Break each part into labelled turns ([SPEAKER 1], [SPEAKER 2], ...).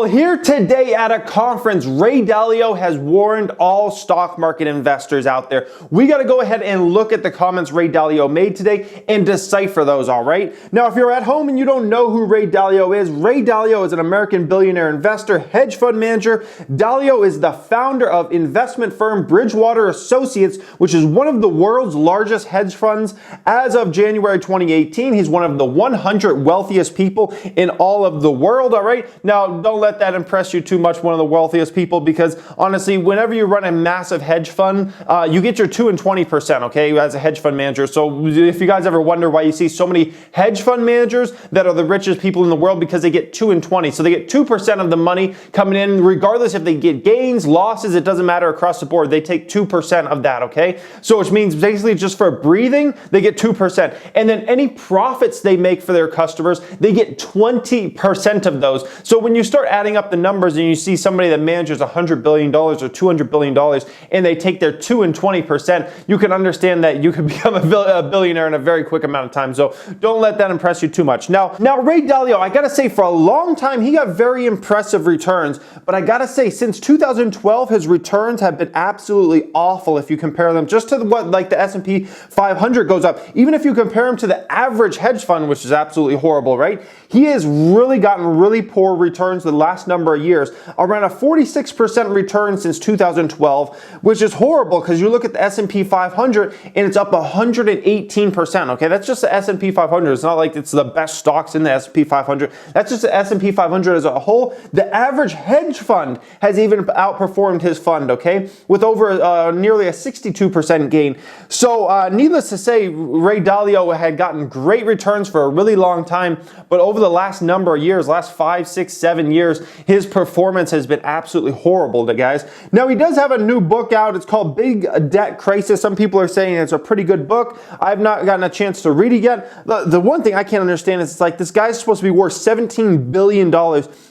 [SPEAKER 1] Well, here today at a conference, Ray Dalio has warned all stock market investors out there. We got to go ahead and look at the comments Ray Dalio made today and decipher those, all right? Now, if you're at home and you don't know who Ray Dalio is an American billionaire investor, hedge fund manager. Dalio is the founder of investment firm Bridgewater Associates, which is one of the world's largest hedge funds. As of January 2018, he's one of the 100 wealthiest people in all of the world, all right? Now, don't let that impress you too much, one of the wealthiest people, because honestly, whenever you run a massive hedge fund, you get your 2 and 20%, okay, as a hedge fund manager. So if you guys ever wonder why you see so many hedge fund managers that are the richest people in the world, because they get 2 and 20. So they get 2% of the money coming in, regardless if they get gains, losses, it doesn't matter across the board. They take 2% of that, okay? So which means basically just for breathing, they get 2%. And then any profits they make for their customers, they get 20% of those. So when you start adding up the numbers and you see somebody that manages $100 billion or $200 billion and they take their 2 and 20%, you can understand that you could become a billionaire in a very quick amount of time. So don't let that impress you too much. Now Ray Dalio, I gotta say, for a long time, he got very impressive returns, but I gotta say, since 2012, his returns have been absolutely awful if you compare them just to what like the S&P 500 goes up. Even if you compare him to the average hedge fund, which is absolutely horrible, right? He has really gotten really poor returns the last number of years, around a 46% return since 2012, which is horrible because you look at the S&P 500 and it's up 118%, okay? That's just the S&P 500. It's not like it's the best stocks in the S&P 500. That's just the S&P 500 as a whole. The average hedge fund has even outperformed his fund, okay, with over nearly a 62% gain. So needless to say, Ray Dalio had gotten great returns for a really long time, but over the last number of years, last 5, 6, 7 years, his performance has been absolutely horrible, guys. Now, he does have a new book out. It's called Big Debt Crisis. Some people are saying it's a pretty good book. I've not gotten a chance to read it yet. The one thing I can't understand is it's like this guy's supposed to be worth $17 billion.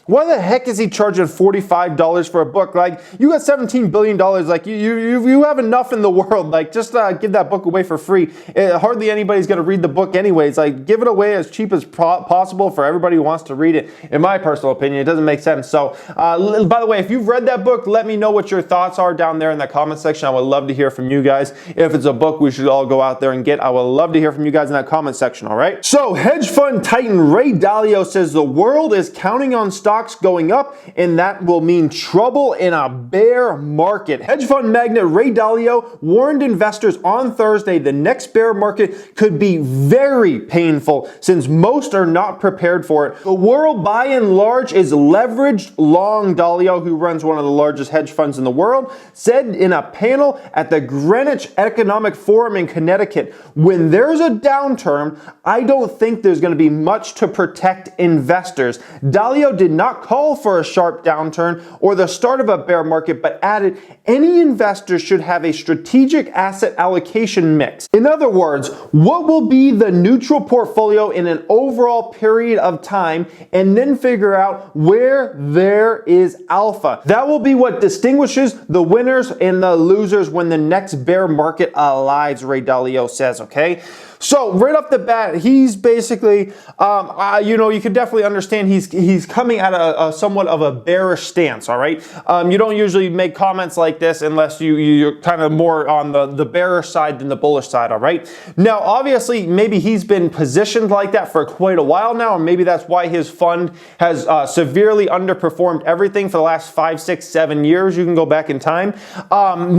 [SPEAKER 1] Why the heck is he charging $45 for a book? Like, you got $17 billion. Like, you have enough in the world. Like, just give that book away for free. Hardly anybody's going to read the book anyways. Like, give it away as cheap as possible for everybody who wants to read it. In my personal opinion, it doesn't make sense. So, by the way, if you've read that book, let me know what your thoughts are down there in the comment section. I would love to hear from you guys. If it's a book we should all go out there and get, I would love to hear from you guys in that comment section, all right? So, hedge fund titan Ray Dalio says the world is counting on stocks going up, and that will mean trouble in a bear market. Hedge fund magnate Ray Dalio warned investors on Thursday the next bear market could be very painful since most are not prepared for it. The world, by and large, is leveraged long. Dalio, who runs one of the largest hedge funds in the world, said in a panel at the Greenwich Economic Forum in Connecticut, when there's a downturn, I don't think there's going to be much to protect investors. Dalio did not call for a sharp downturn or the start of a bear market, but added any investor should have a strategic asset allocation mix. In other words, what will be the neutral portfolio in an overall period of time, and then figure out where there is alpha. That will be what distinguishes the winners and the losers when the next bear market arrives, Ray Dalio says, okay? So right off the bat, he's basically, you could definitely understand he's coming at a somewhat of a bearish stance, all right? You don't usually make comments like this unless you're kind of more on the bearish side than the bullish side, all right? Now, obviously, maybe he's been positioned like that for quite a while now, and maybe that's why his fund has severely underperformed everything for the last 5, 6, 7 years. You can go back in time.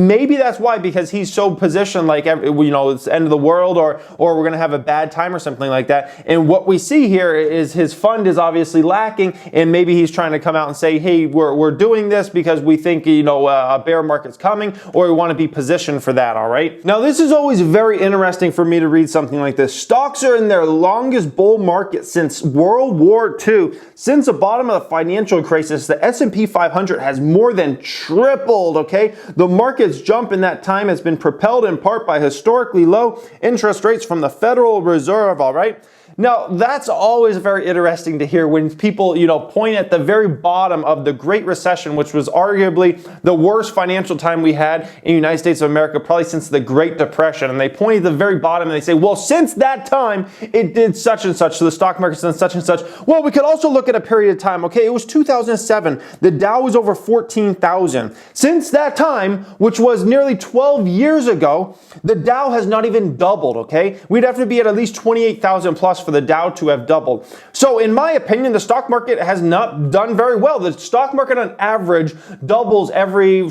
[SPEAKER 1] Maybe that's why, because he's so positioned like, it's the end of the world, or we're going to have a bad time or something like that. And what we see here is his fund is obviously lacking, and maybe he's trying to come out and say, hey, we're doing this because we think, a bear market's coming, or we want to be positioned for that, all right? Now, this is always very interesting for me to read something like this. Stocks are in their longest bull market since World War II. Since the bottom of the financial crisis, the S&P 500 has more than tripled, okay? The market's jump in that time has been propelled in part by historically low interest rates from the Federal Reserve, all right? Now, that's always very interesting to hear when people, point at the very bottom of the Great Recession, which was arguably the worst financial time we had in the United States of America, probably since the Great Depression. And they point at the very bottom and they say, well, since that time, it did such and such. So the stock market's done such and such. Well, we could also look at a period of time. Okay, it was 2007. The Dow was over 14,000. Since that time, which was nearly 12 years ago, the Dow has not even doubled, okay? We'd have to be at least 28,000 plus for the Dow to have doubled. So in my opinion, the stock market has not done very well. The stock market on average doubles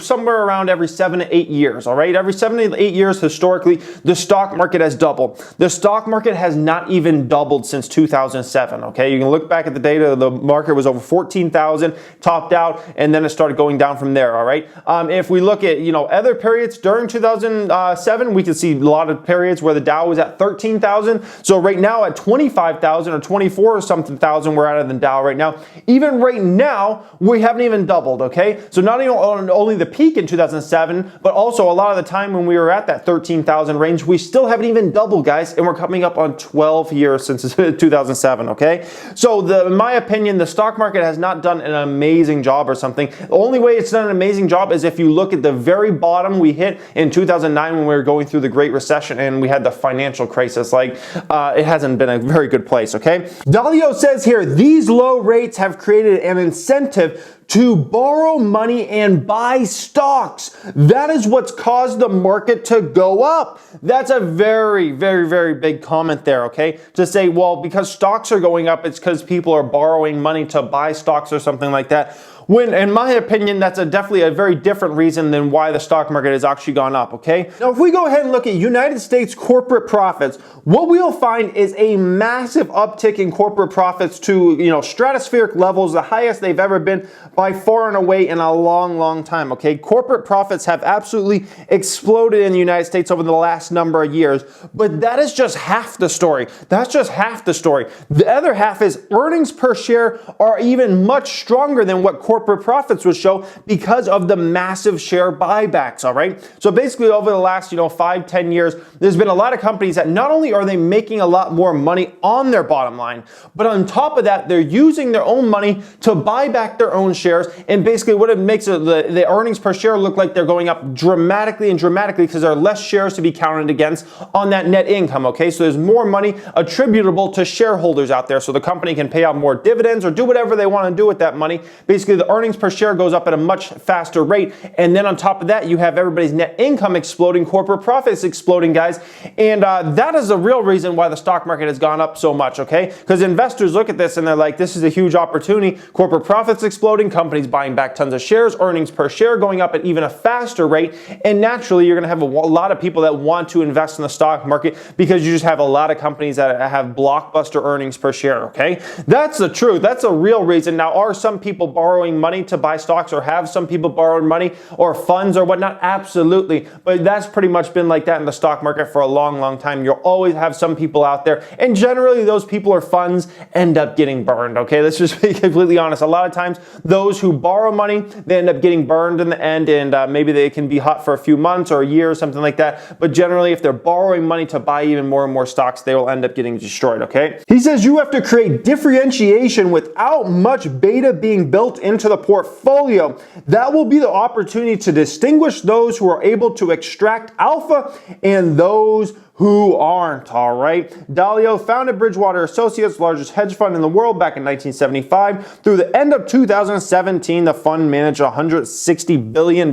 [SPEAKER 1] somewhere around every 7 to 8 years, all right? Every 7 to 8 years historically, the stock market has doubled. The stock market has not even doubled since 2007, okay? You can look back at the data, the market was over 14,000, topped out, and then it started going down from there, all right? If we look at, other periods during 2007, we can see a lot of periods where the Dow was at 13,000. So right now at 25,000 or 24 or something thousand, we're out of the Dow right now. Even right now, we haven't even doubled, okay? So not even only the peak in 2007, but also a lot of the time when we were at that 13,000 range, we still haven't even doubled, guys, and we're coming up on 12 years since 2007, okay? So in my opinion, the stock market has not done an amazing job or something. The only way it's done an amazing job is if you look at the very bottom we hit in 2009 when we were going through the Great Recession and we had the financial crisis. It hasn't been a very good place, okay? Dalio says here, these low rates have created an incentive to borrow money and buy stocks. That is what's caused the market to go up. That's a very, very, very big comment there, okay? To say, well, because stocks are going up, it's because people are borrowing money to buy stocks or something like that. When, in my opinion, that's definitely a very different reason than why the stock market has actually gone up, okay? Now, if we go ahead and look at United States corporate profits, what we'll find is a massive uptick in corporate profits to, stratospheric levels, the highest they've ever been by far and away in a long, long time, okay? Corporate profits have absolutely exploded in the United States over the last number of years, but that is just half the story. That's just half the story. The other half is earnings per share are even much stronger than what corporate profits would show because of the massive share buybacks, all right? So basically over the last, 5-10 years, there's been a lot of companies that not only are they making a lot more money on their bottom line, but on top of that, they're using their own money to buy back their own shares. And basically what it makes the earnings per share look like they're going up dramatically because there are less shares to be counted against on that net income, okay? So there's more money attributable to shareholders out there. So the company can pay out more dividends or do whatever they want to do with that money. Basically, the earnings per share goes up at a much faster rate. And then on top of that, you have everybody's net income exploding, corporate profits exploding, guys. And that is the real reason why the stock market has gone up so much, okay? Because investors look at this and they're like, this is a huge opportunity. Corporate profits exploding, companies buying back tons of shares, earnings per share going up at even a faster rate. And naturally, you're going to have a lot of people that want to invest in the stock market because you just have a lot of companies that have blockbuster earnings per share, okay? That's the truth. That's a real reason. Now, are some people borrowing money to buy stocks, or have some people borrowed money or funds or whatnot? Absolutely. But that's pretty much been like that in the stock market for a long, long time. You'll always have some people out there, and generally those people or funds end up getting burned, okay? Let's just be completely honest. A lot of times, those who borrow money, they end up getting burned in the end, and maybe they can be hot for a few months or a year or something like that. But generally, if they're borrowing money to buy even more and more stocks, they will end up getting destroyed, okay? He says you have to create differentiation without much beta being built into the portfolio. That will be the opportunity to distinguish those who are able to extract alpha and those who aren't, all right? Dalio founded Bridgewater Associates, largest hedge fund in the world, back in 1975. Through the end of 2017, the fund managed $160 billion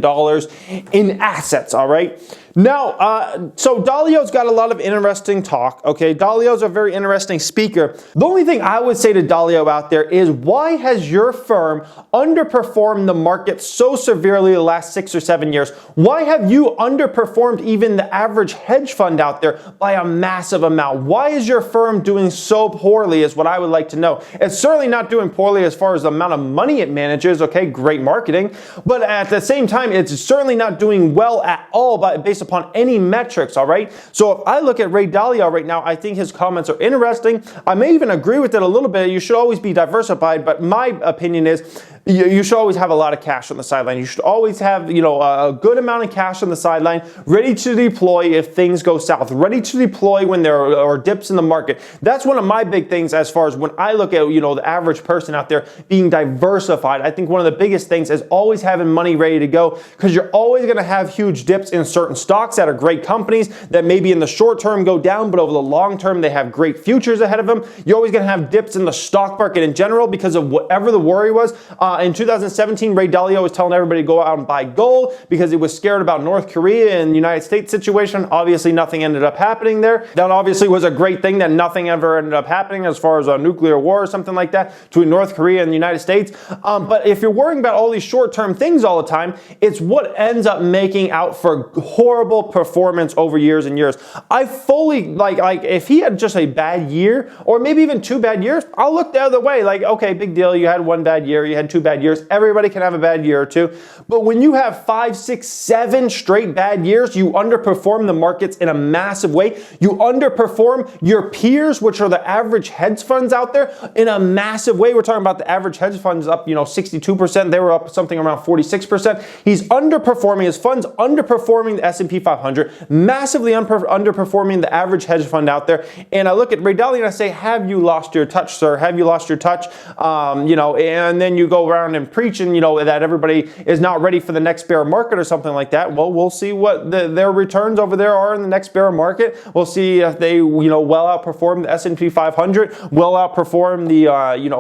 [SPEAKER 1] in assets, all right? Now, so Dalio's got a lot of interesting talk, okay? Dalio's a very interesting speaker. The only thing I would say to Dalio out there is, why has your firm underperformed the market so severely the last 6 or 7 years? Why have you underperformed even the average hedge fund out there by a massive amount? Why is your firm doing so poorly is what I would like to know. It's certainly not doing poorly as far as the amount of money it manages, okay? Great marketing. But at the same time, it's certainly not doing well at all based upon any metrics, all right? So if I look at Ray Dalio right now, I think his comments are interesting. I may even agree with it a little bit. You should always be diversified, but my opinion is you should always have a lot of cash on the sideline. You should always have, a good amount of cash on the sideline, ready to deploy if things go south, ready to deploy when there are dips in the market. That's one of my big things as far as when I look at, the average person out there being diversified. I think one of the biggest things is always having money ready to go, because you're always going to have huge dips in certain stocks that are great companies that maybe in the short term go down, but over the long term they have great futures ahead of them. You're always going to have dips in the stock market in general because of whatever the worry was. In 2017, Ray Dalio was telling everybody to go out and buy gold because he was scared about North Korea and the United States situation. Obviously, nothing ended up happening there. That obviously was a great thing that nothing ever ended up happening as far as a nuclear war or something like that between North Korea and the United States. But if you're worrying about all these short-term things all the time, it's what ends up making out for horrible performance over years and years. I fully, like if he had just a bad year or maybe even 2 bad years, I'll look the other way. Like, okay, big deal. You had 1 bad year. You had 2 bad years. Everybody can have a bad year or 2. But when you have 5, 6, 7 straight bad years, you underperform the markets in a massive way. You underperform your peers, which are the average hedge funds out there, in a massive way. We're talking about the average hedge funds up, 62%. They were up something around 46%. He's underperforming his funds, underperforming the S&P 500, massively underperforming the average hedge fund out there. And I look at Ray Dalio and I say, have you lost your touch, sir? Have you lost your touch? And then you go around and preach and, that everybody is not ready for the next bear market or something like that. Well, we'll see what their returns over there are in the next bear market. We'll see if they, well outperform the S&P 500, well outperform the,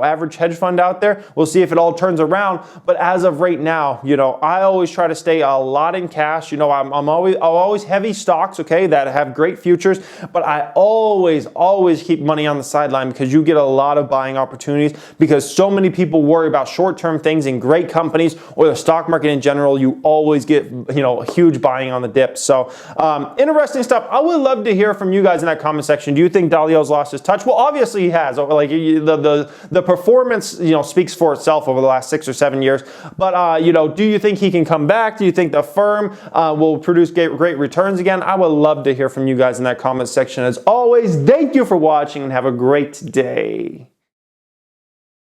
[SPEAKER 1] average hedge fund out there. We'll see if it all turns around. But as of right now, I always try to stay a lot in cash. I'm always heavy stocks, okay, that have great futures, but I always keep money on the sideline because you get a lot of buying opportunities because so many people worry about short-term things in great companies or the stock market in general. You always get, huge buying on the dips. So interesting stuff. I would love to hear from you guys in that comment section. Do you think Dalio's lost his touch? Well, obviously he has. Like the performance, speaks for itself over the last 6 or 7 years. But, do you think he can come back? Do you think the firm will produce great returns again? I would love to hear from you guys in that comment section. As always, thank you for watching and have a great day.